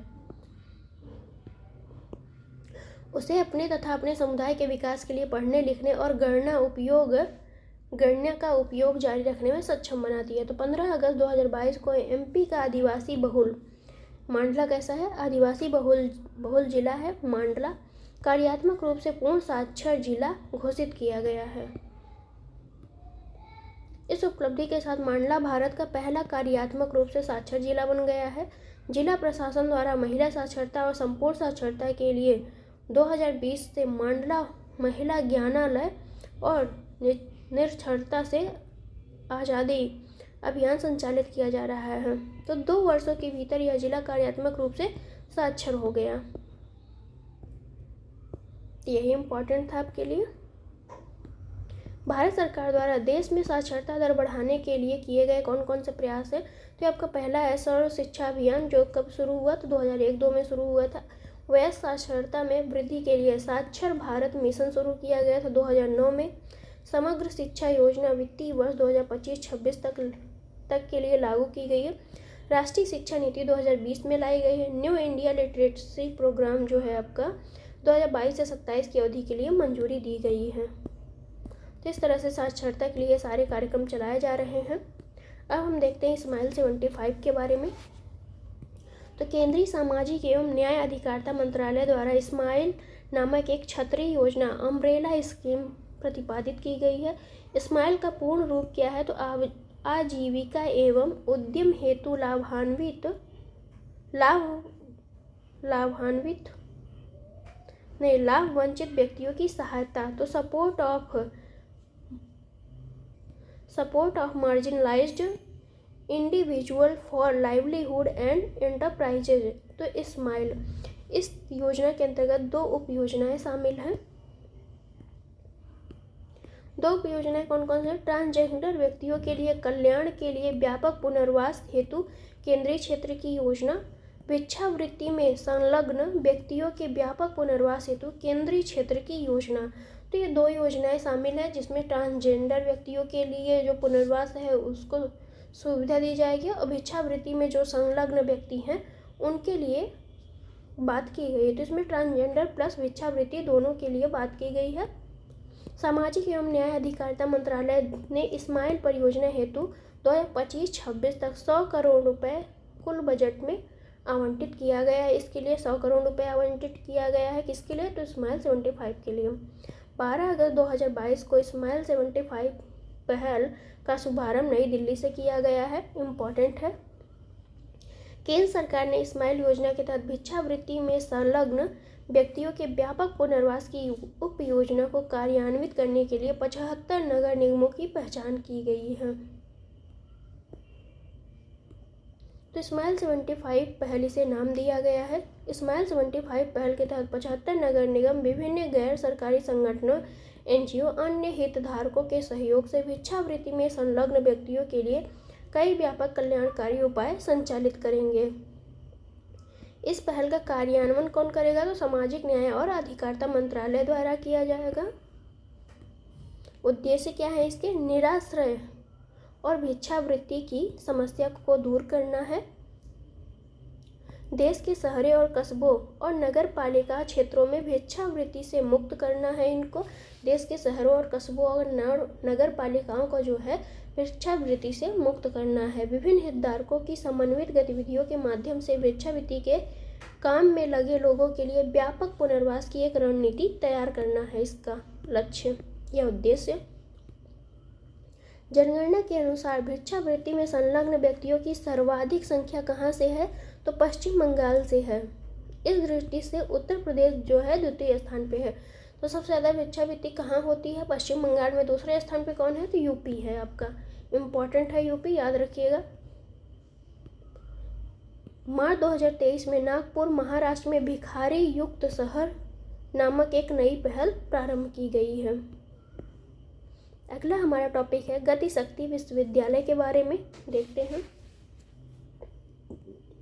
उसे अपने तथा अपने समुदाय के विकास के लिए पढ़ने लिखने और गणना का उपयोग जारी रखने में सक्षम बनाती है। तो 15 अगस्त 2022 को एमपी का आदिवासी बहुल मांडला कैसा है? आदिवासी बहुल जिला है मांडला, कार्यात्मक रूप से पूर्ण साक्षर जिला घोषित किया गया है। इस उपलब्धि के साथ मांडला भारत का पहला कार्यात्मक रूप से साक्षर जिला बन गया है। जिला प्रशासन द्वारा महिला साक्षरता और संपूर्ण साक्षरता के लिए 2020 से मांडला महिला ज्ञानालय और निरक्षरता से आज़ादी अभियान संचालित किया जा रहा है। तो 2 वर्षों के भीतर यह जिला कार्यात्मक रूप से साक्षर हो गया। यही इम्पोर्टेंट था आपके लिए। भारत सरकार द्वारा देश में साक्षरता दर बढ़ाने के लिए किए गए कौन कौन से प्रयास हैं? तो आपका पहला है सर्व शिक्षा अभियान, जो कब शुरू हुआ? तो 2001-2 में शुरू हुआ था। वयस्क साक्षरता में वृद्धि के लिए साक्षर भारत मिशन शुरू किया गया था 2009 में। समग्र शिक्षा योजना वित्तीय वर्ष 2025-26 तक के लिए लागू की गई है। राष्ट्रीय शिक्षा नीति 2020 में लाई गई है। न्यू इंडिया लिटरेसी प्रोग्राम जो है आपका 2022 से 27 की अवधि के लिए मंजूरी दी गई है। तो इस तरह से साक्षरता के लिए सारे कार्यक्रम चलाए जा रहे हैं। अब हम देखते हैं स्माइल 75 के बारे में। तो केंद्रीय सामाजिक एवं न्याय अधिकारिता मंत्रालय द्वारा स्माइल नामक एक छतरी योजना अम्ब्रेला स्कीम प्रतिपादित की गई है। स्माइल का पूर्ण रूप क्या है? तो आजीविका एवं उद्यम हेतु लाभ वंचित व्यक्तियों की सहायता। तो support of marginalised individual for livelihood and enterprises. तो स्माइल इस योजना के अंतर्गत 2 उप योजनाएं शामिल हैं। 2 उप योजनाएं कौन कौन से? ट्रांसजेंडर व्यक्तियों के लिए कल्याण के लिए व्यापक पुनर्वास हेतु केंद्रीय क्षेत्र की योजना, भिक्षावृत्ति में संलग्न व्यक्तियों के व्यापक पुनर्वास हेतु केंद्रीय क्षेत्र की योजना। तो ये 2 योजनाएं शामिल हैं जिसमें ट्रांसजेंडर व्यक्तियों के लिए जो पुनर्वास है उसको सुविधा दी जाएगी और भिक्षावृत्ति में जो संलग्न व्यक्ति हैं उनके लिए बात की गई है। तो इसमें ट्रांसजेंडर प्लस भिक्षावृत्ति दोनों के लिए बात की गई है। सामाजिक एवं न्याय अधिकारिता मंत्रालय ने स्माइल परियोजना हेतु 2025-26 तक 100 करोड़ रुपए कुल बजट में आवंटित किया गया है। इसके लिए 100 करोड़ रुपए आवंटित किया गया है। किसके लिए? तो स्माइल 75 के लिए। 12 अगस्त 2022 को स्माइल 75 पहल का शुभारंभ नई दिल्ली से किया गया है। इम्पोर्टेंट है। केंद्र सरकार ने स्माइल योजना के तहत भिक्षावृत्ति में संलग्न व्यक्तियों के व्यापक पुनर्वास की उप योजना को कार्यान्वित करने के लिए 75 नगर निगमों की पहचान की गई है। तो स्माइल 75 पहल इसे नाम दिया गया है। स्माइल 75 पहल के तहत 75 नगर निगम विभिन्न गैर सरकारी संगठनों, एनजीओ, अन्य हितधारकों के सहयोग से भिक्षावृत्ति में संलग्न व्यक्तियों के लिए कई व्यापक कल्याणकारी उपाय संचालित करेंगे। इस पहल का कार्यान्वयन कौन करेगा? तो सामाजिक न्याय और अधिकारिता मंत्रालय द्वारा किया जाएगा। उद्देश्य क्या है इसके? निराश्रय और भिक्षावृत्ति की समस्या को दूर करना है। देश के शहरों और कस्बों और नगर पालिका क्षेत्रों में भिक्षावृत्ति से मुक्त करना है इनको। देश के शहरों और कस्बों और नगर पालिकाओं को जो है भिक्षावृत्ति से मुक्त करना है। विभिन्न हितधारकों की समन्वित गतिविधियों के माध्यम से भिक्षावृत्ति के काम में लगे लोगों के लिए व्यापक पुनर्वास की एक रणनीति तैयार करना है इसका लक्ष्य या उद्देश्य। जनगणना के अनुसार भिक्षावृत्ति में संलग्न व्यक्तियों की सर्वाधिक संख्या कहाँ से है? तो पश्चिम बंगाल से है। इस दृष्टि से उत्तर प्रदेश जो है द्वितीय स्थान पे है। तो सबसे ज़्यादा भिक्षावृत्ति कहाँ होती है? पश्चिम बंगाल में। दूसरे स्थान पे कौन है? तो यूपी है आपका। इम्पॉर्टेंट है यूपी, याद रखिएगा। मार्च 2023 में नागपुर महाराष्ट्र में भिखारी युक्त शहर नामक एक नई पहल प्रारंभ की गई है। अगला हमारा टॉपिक है गति शक्ति विश्वविद्यालय के बारे में देखते हैं।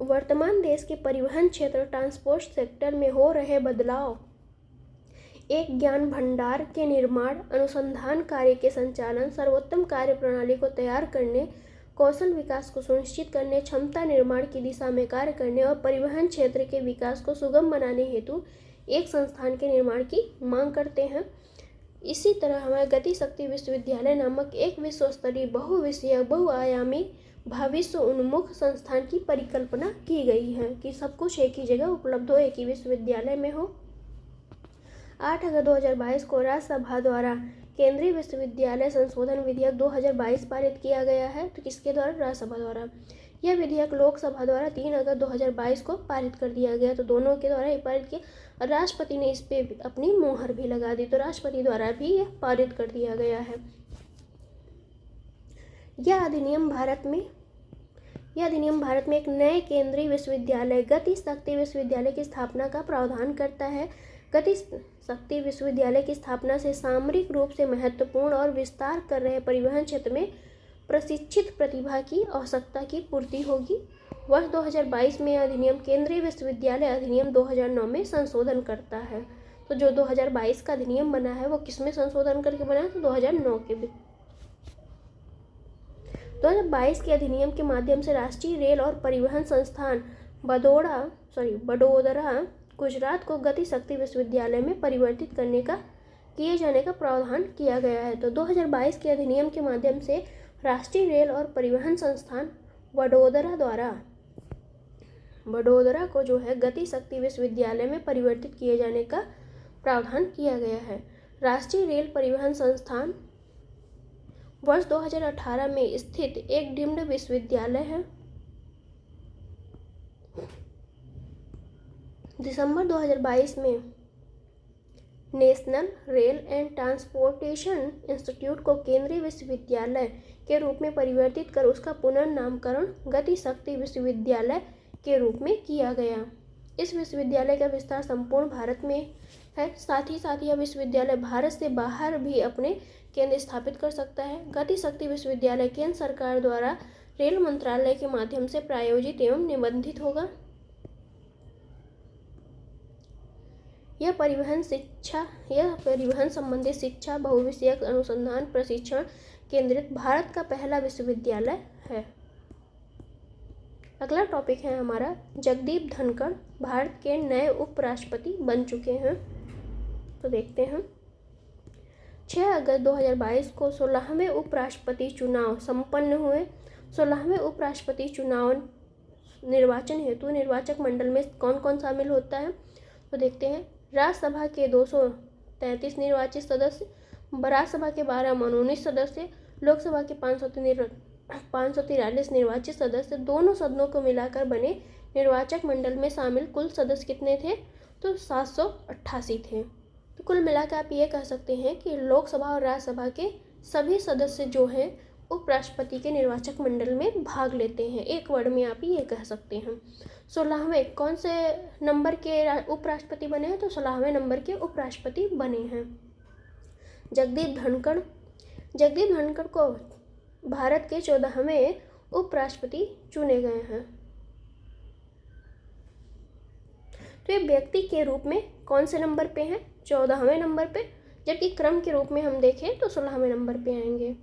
वर्तमान देश के परिवहन क्षेत्र ट्रांसपोर्ट सेक्टर में हो रहे बदलाव, एक ज्ञान भंडार के निर्माण, अनुसंधान कार्य के संचालन, सर्वोत्तम कार्य प्रणाली को तैयार करने, कौशल विकास को सुनिश्चित करने, क्षमता निर्माण की दिशा में कार्य करने और परिवहन क्षेत्र के विकास को सुगम बनाने हेतु एक संस्थान के निर्माण की मांग करते हैं। इसी तरह हमारे गति शक्ति विश्वविद्यालय नामक एक विश्व स्तरीय बहुविषयक बहुआयामी भविष्य उन्मुख संस्थान की परिकल्पना की गई है कि सब कुछ एक ही जगह उपलब्ध हो, एक ही विश्वविद्यालय में हो। 8 अगस्त 2022 को राज्यसभा द्वारा केंद्रीय विश्वविद्यालय संशोधन विधेयक 2022 पारित किया गया है। तो किसके द्वारा? राज्यसभा द्वारा। यह विधेयक लोकसभा द्वारा 3 अगस्त 2022 को पारित कर दिया गया। तो दोनों के द्वारा ही पारित किया। राष्ट्रपति ने इस पे अपनी मोहर भी लगा दी। तो राष्ट्रपति द्वारा भी यह पारित कर दिया गया है। यह अधिनियम भारत में एक नए केंद्रीय विश्वविद्यालय गति शक्ति विश्वविद्यालय की स्थापना का प्रावधान करता है। गति शक्ति विश्वविद्यालय की स्थापना से सामरिक रूप से महत्वपूर्ण और विस्तार कर रहे परिवहन क्षेत्र में प्रशिक्षित प्रतिभा की आवश्यकता की पूर्ति होगी। वर्ष 2022 में यह अधिनियम केंद्रीय विश्वविद्यालय अधिनियम 2009 में संशोधन करता है। तो जो 2022 का अधिनियम बना है वो किसमें संशोधन करके बना है? तो 2009 के 2022 के अधिनियम के माध्यम से राष्ट्रीय रेल और परिवहन संस्थान बडोदरा गुजरात को गति शक्ति विश्वविद्यालय में परिवर्तित किए जाने का प्रावधान किया गया है। तो 2022 के अधिनियम के माध्यम से राष्ट्रीय रेल और परिवहन संस्थान बडोदरा को जो है गति शक्ति विश्वविद्यालय में परिवर्तित किए जाने का प्रावधान किया गया है। राष्ट्रीय रेल परिवहन संस्थान वर्ष 2018 में स्थित एक डीम्ड विश्वविद्यालय है। दिसंबर 2022 में national rail and transportation institute को केंद्रीय विश्वविद्यालय के रूप में परिवर्तित कर उसका पुनर्नामकरण गति शक्ति विश्वविद्यालय के रूप में किया गया। इस विश्वविद्यालय का विस्तार संपूर्ण भारत में है। साथ ही यह विश्वविद्यालय भारत से बाहर भी अपने केंद्र स्थापित कर सकता है। गति शक्ति विश्वविद्यालय केंद्र सरकार द्वारा रेल मंत्रालय के माध्यम से प्रायोजित एवं निबंधित होगा। यह परिवहन संबंधी शिक्षा, बहुविषयक अनुसंधान, प्रशिक्षण केंद्रित भारत का पहला विश्वविद्यालय है। अगला टॉपिक है हमारा जगदीप धनखड़ भारत के नए उपराष्ट्रपति बन चुके हैं। तो देखते हैं 6 अगस्त 2022 को 16वें उपराष्ट्रपति चुनाव संपन्न हुए। 16वें उपराष्ट्रपति चुनाव निर्वाचन हेतु निर्वाचक मंडल में कौन कौन शामिल होता है? तो देखते हैं राज्यसभा के 233 निर्वाचित सदस्य, राज्यसभा के 12 मनोनीत सदस्य, लोकसभा के 543 निर्वाचित सदस्य, दोनों सदनों को मिलाकर बने निर्वाचक मंडल में शामिल कुल सदस्य कितने थे? तो 788 थे। तो कुल मिलाकर आप ये कह सकते हैं कि लोकसभा और राज्यसभा के सभी सदस्य जो हैं उपराष्ट्रपति के निर्वाचक मंडल में भाग लेते हैं। एक वर्ड में आप ये कह सकते हैं। 16वें कौन से नंबर के उपराष्ट्रपति बने हैं? तो 16वें नंबर के उपराष्ट्रपति बने हैं जगदीप धनखड़ को भारत के 14वें उपराष्ट्रपति चुने गए हैं। तो ये व्यक्ति के रूप में कौन से नंबर पे हैं? 14वें नंबर पे, जबकि क्रम के रूप में हम देखें तो 16वें नंबर पे आएंगे।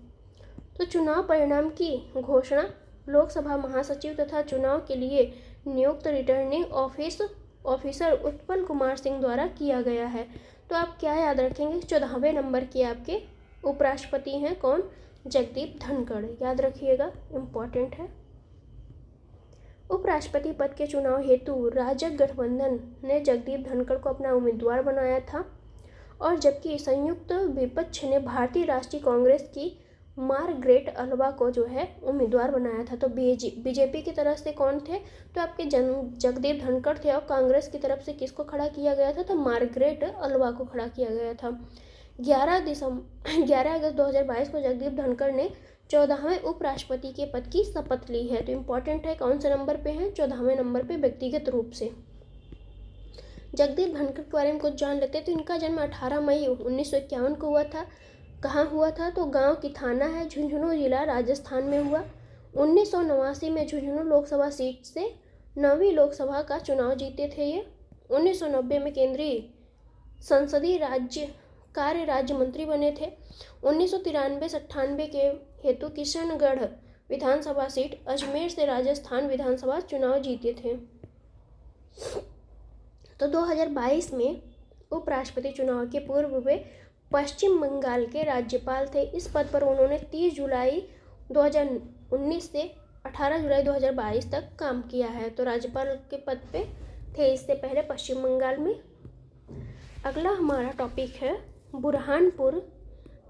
तो चुनाव परिणाम की घोषणा लोकसभा महासचिव तथा चुनाव के लिए नियुक्त रिटर्निंग ऑफिसर उत्पल कुमार सिंह द्वारा किया गया है। तो आप क्या याद रखेंगे? 14वें नंबर के आपके उपराष्ट्रपति हैं कौन? जगदीप धनखड़, याद रखिएगा, इम्पॉर्टेंट है। उपराष्ट्रपति पद के चुनाव हेतु राजग गठबंधन ने जगदीप धनखड़ को अपना उम्मीदवार बनाया था, और जबकि संयुक्त विपक्ष ने भारतीय राष्ट्रीय कांग्रेस की मार्गरेट अल्वा को जो है उम्मीदवार बनाया था। तो बीजेपी की तरफ से कौन थे? तो आपके जगदीप धनखड़ थे, और कांग्रेस की तरफ से किसको खड़ा किया गया था? तो मार्गरेट अल्वा को खड़ा किया गया था। 11 अगस्त 2022 को जगदीप धनखड़ ने 14वें उपराष्ट्रपति के पद की शपथ ली है। तो इम्पॉर्टेंट है, कौन से नंबर पे हैं? 14वें नंबर पे व्यक्तिगत रूप से। जगदीप धनखड़ के बारे में कुछ जान लेते हैं। तो इनका जन्म 18 मई 1951 को हुआ था। कहाँ हुआ था? तो गांव की थाना है, झुंझुनू जिला राजस्थान में हुआ। 1989 में झुंझुनू लोकसभा सीट से 9वीं लोकसभा का चुनाव जीते थे ये। 1990 में केंद्रीय संसदीय कार्य राज्य मंत्री बने थे। 1993-98 के हेतु किशनगढ़ विधानसभा सीट अजमेर से राजस्थान विधानसभा चुनाव जीते थे। तो 2022 में उपराष्ट्रपति चुनाव के पूर्व वे पश्चिम बंगाल के राज्यपाल थे। इस पद पर उन्होंने 30 जुलाई 2019 से 18 जुलाई 2022 तक काम किया है। तो राज्यपाल के पद पे थे इससे पहले पश्चिम बंगाल में। अगला हमारा टॉपिक है बुरहानपुर,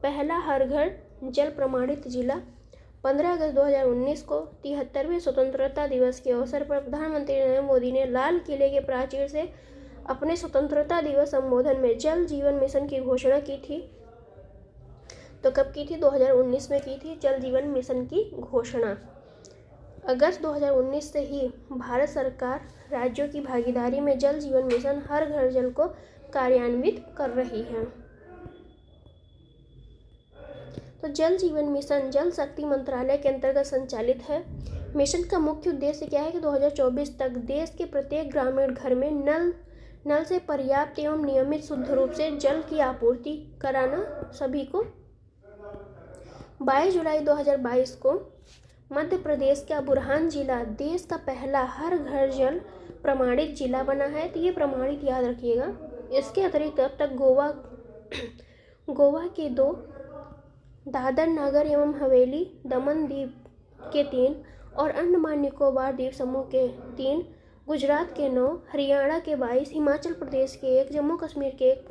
पहला हर घर जल प्रमाणित जिला। 15 अगस्त 2019 को 73वें स्वतंत्रता दिवस के अवसर पर प्रधानमंत्री नरेंद्र मोदी ने लाल किले के प्राचीर से अपने स्वतंत्रता दिवस संबोधन में जल जीवन मिशन की घोषणा की थी। तो कब की थी? 2019 में की थी जल जीवन मिशन की घोषणा। अगस्त 2019 से ही भारत सरकार राज्यों की भागीदारी में जल जीवन मिशन हर घर जल को कार्यान्वित कर रही है। तो जल जीवन मिशन जल शक्ति मंत्रालय के अंतर्गत संचालित है। मिशन का मुख्य उद्देश्य क्या है कि 2024 तक देश के प्रत्येक ग्रामीण घर में नल से पर्याप्त एवं नियमित शुद्ध रूप से जल की आपूर्ति कराना सभी को। 22 जुलाई 2022 को मध्य प्रदेश का बुरहान जिला देश का पहला हर घर जल प्रमाणित जिला बना है। तो ये प्रमाणित याद रखिएगा। इसके अतिरिक्त अब तक गोवा के 2, दादर नगर एवं हवेली दमन द्वीप के 3 और अंडमान निकोबार द्वीप समूह के 3, गुजरात के 9, हरियाणा के 22, हिमाचल प्रदेश के 1, जम्मू कश्मीर के 1,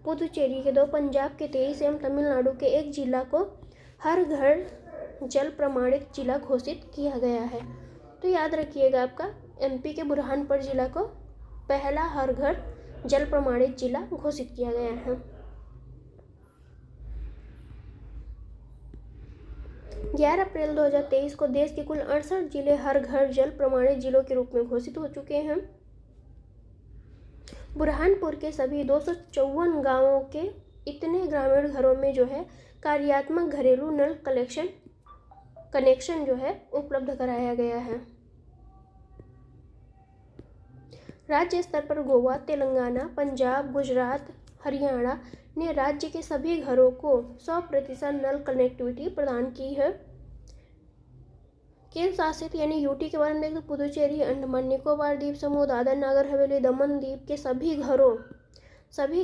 पुदुचेरी के 2, पंजाब के 23 एवं तमिलनाडु के 1 जिला को हर घर जल प्रमाणित जिला घोषित किया गया है। तो याद रखिएगा आपका एमपी के बुरहानपुर जिला को पहला हर घर जल प्रमाणित जिला घोषित किया गया है। 11 अप्रैल 2023 को देश के कुल 68 जिले हर घर जल प्रमाणित जिलों के रूप में घोषित हो चुके हैं। बुरहानपुर के सभी 254 गांवों के इतने ग्रामीण घरों में जो है कार्यात्मक घरेलू नल कनेक्शन जो है उपलब्ध कराया गया है। राज्य स्तर पर गोवा, तेलंगाना, पंजाब, गुजरात, हरियाणा ने राज्य के सभी घरों को 100% नल कनेक्टिविटी प्रदान की है। केंद्र शासित यानी यूटी के बारे में देखें तो पुदुचेरी, अंडमान निकोबार द्वीप समूह, दादर नगर हवेली, दमन द्वीप के सभी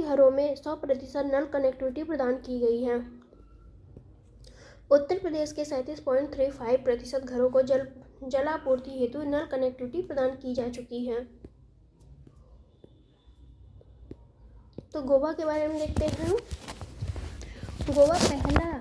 घरों में 100% नल कनेक्टिविटी प्रदान की गई है। उत्तर प्रदेश के 37.35% घरों को जलापूर्ति हेतु नल कनेक्टिविटी प्रदान की जा चुकी है। तो गोवा के बारे में देखते हैं। गोवा पहला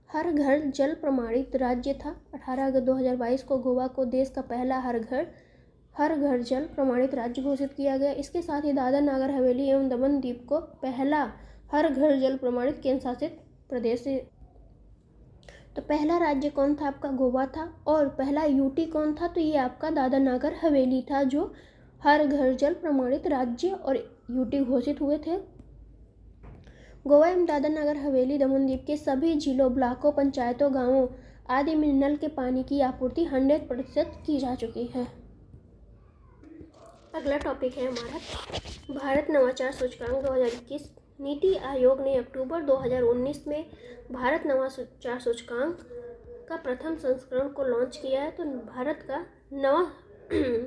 हर घर जल प्रमाणित राज्य था। 18 अगस्त 2022 को गोवा को देश का पहला हर घर जल प्रमाणित राज्य घोषित किया गया। इसके साथ ही दादर नगर हवेली एवं दमन द्वीप को पहला हर घर जल प्रमाणित केंद्र शासित प्रदेश। तो पहला राज्य कौन था? आपका गोवा था। और पहला यूटी कौन था? तो ये आपका दादर नगर हवेली था जो हर घर जल प्रमाणित राज्य और यूटी घोषित हुए थे। गोवा एवं दादर नगर हवेली दमन द्वीप के सभी जिलों, ब्लॉकों, पंचायतों, गांवों आदि में नल के पानी की आपूर्ति 100% की जा चुकी है। अगला टॉपिक है हमारा भारत नवाचार सूचकांक 2021। नीति आयोग ने अक्टूबर 2019 में भारत नवाचार सूचकांक का प्रथम संस्करण को लॉन्च किया है। तो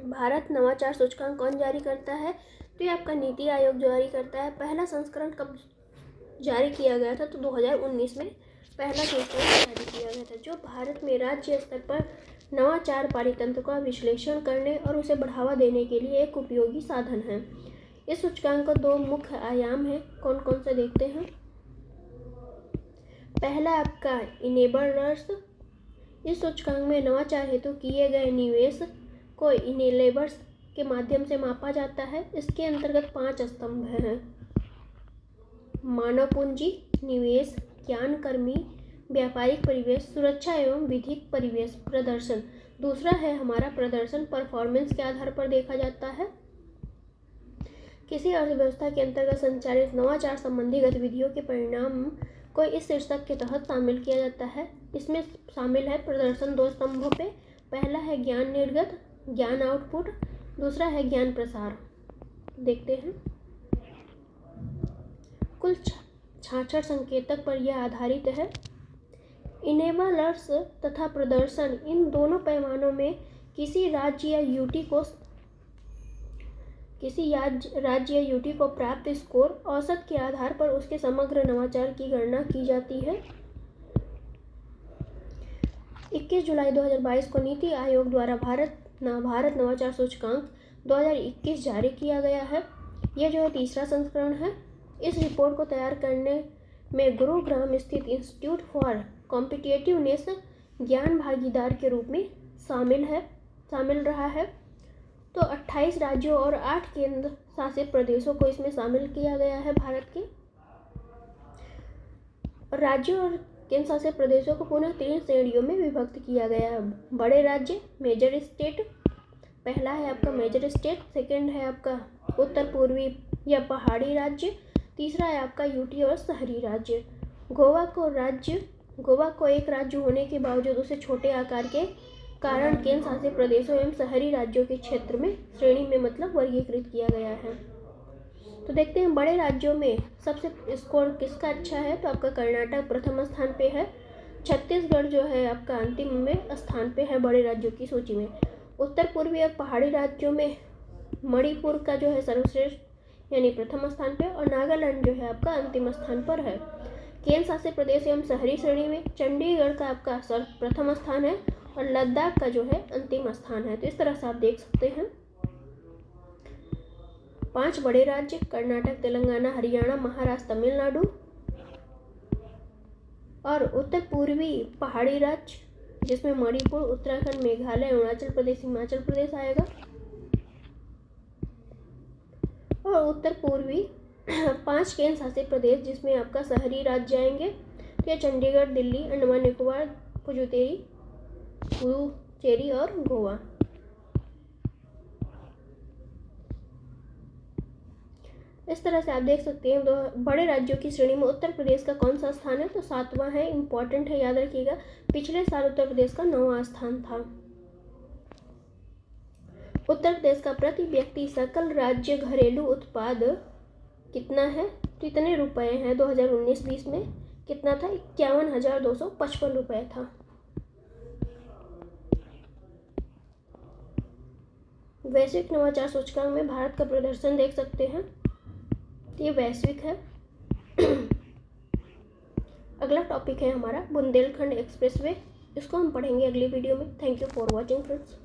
भारत नवाचार सूचकांक कौन जारी करता है? तो ये आपका नीति आयोग जारी करता है। पहला संस्करण कब जारी किया गया था? तो 2019 में पहला संस्करण जारी किया गया था, जो भारत में राज्य स्तर पर नवाचार पारितंत्र का विश्लेषण करने और उसे बढ़ावा देने के लिए एक उपयोगी साधन है। इस सूचकांक का 2 मुख्य आयाम है। कौन कौन से देखते हैं? पहला आपका इनेबलर्स। इस सूचकांक में नवाचार हेतु किए गए निवेश को इनेबलर्स के माध्यम से मापा जाता है। इसके अंतर्गत 5 स्तंभ हैं: मानव पूंजी, निवेश, ज्ञानकर्मी, व्यापारिक परिवेश, सुरक्षा एवं विधिक परिवेश, प्रदर्शन। दूसरा है हमारा प्रदर्शन, परफॉर्मेंस के आधार पर देखा जाता है। किसी अर्थव्यवस्था के अंतर्गत संचालित नवाचार संबंधी गतिविधियों के परिणाम को इस शीर्षक के तहत शामिल किया जाता है। इसमें शामिल है प्रदर्शन 2 स्तंभों पे। पहला है ज्ञान निर्गत, ज्ञान आउटपुट, दूसरा है ज्ञान प्रसार। देखते हैं। कुल 66 संकेतक पर यह आधारित है। इनेबलर्स तथा प्रदर्शन, इन दोनों पैमानों में किसी राज्य या यूटी को प्राप्त स्कोर औसत के आधार पर उसके समग्र नवाचार की गणना की जाती है। 21 जुलाई 2022 को नीति आयोग द्वारा भारत नवाचार सूचकांक 2021 जारी किया गया है। यह जो है तीसरा संस्करण है। इस रिपोर्ट को तैयार करने में गुरुग्राम स्थित इंस्टीट्यूट फॉर कॉम्पिटिटिवनेस ज्ञान भागीदार के रूप में शामिल रहा है। तो 28 राज्यों और 8 केंद्र शासित प्रदेशों को इसमें शामिल किया गया है। भारत के राज्यों और केंद्र शासित प्रदेशों को पुनः 3 श्रेणियों में विभक्त किया गया है। बड़े राज्य, मेजर स्टेट, पहला है आपका मेजर स्टेट, सेकंड है आपका उत्तर पूर्वी या पहाड़ी राज्य, तीसरा है आपका यूटी और शहरी राज्य। गोवा को एक राज्य होने के बावजूद उसे छोटे आकार के कारण केंद्र शासित प्रदेशों एवं शहरी राज्यों के क्षेत्र में श्रेणी में मतलब वर्गीकृत किया गया है। तो देखते हैं बड़े राज्यों में सबसे स्कोर किसका अच्छा है। तो आपका कर्नाटक प्रथम स्थान पे है। छत्तीसगढ़ जो है आपका अंतिम में स्थान पे है बड़े राज्यों की सूची में। उत्तर पूर्वी और पहाड़ी राज्यों में मणिपुर का जो है सर्वश्रेष्ठ यानी प्रथम स्थान पे, और नागालैंड जो है आपका अंतिम स्थान पर है। केंद्र शासित प्रदेश एवं शहरी श्रेणी में चंडीगढ़ का आपका प्रथम स्थान है और लद्दाख का जो है अंतिम स्थान है। तो इस तरह से आप देख सकते हैं 5 बड़े राज्य कर्नाटक, तेलंगाना, हरियाणा, महाराष्ट्र, तमिलनाडु, और उत्तर पूर्वी पहाड़ी राज्य जिसमें मणिपुर, उत्तराखंड, मेघालय, अरुणाचल प्रदेश, हिमाचल प्रदेश आएगा, और उत्तर पूर्वी 5 केंद्र शासित प्रदेश जिसमें आपका शहरी राज्य आएंगे। तो ये चंडीगढ़, दिल्ली, अंडमान निकोबार, पुडुचेरी और गोवा। इस तरह से आप देख सकते हैं 2 बड़े राज्यों की श्रेणी में उत्तर प्रदेश का कौन सा स्थान है। तो 7वां है, इंपॉर्टेंट है, याद रखिएगा। पिछले साल उत्तर प्रदेश का 9वां स्थान था। उत्तर प्रदेश का प्रति व्यक्ति सकल राज्य घरेलू उत्पाद कितना है। तो इतने रुपए हैं 2019-20 में कितना था, 51,255 रुपये था। वैश्विक नवाचार सूचकांक में भारत का प्रदर्शन देख सकते हैं। ये वैश्विक है। अगला टॉपिक है हमारा बुंदेलखंड एक्सप्रेसवे। इसको हम पढ़ेंगे अगली वीडियो में। Thank you for watching friends.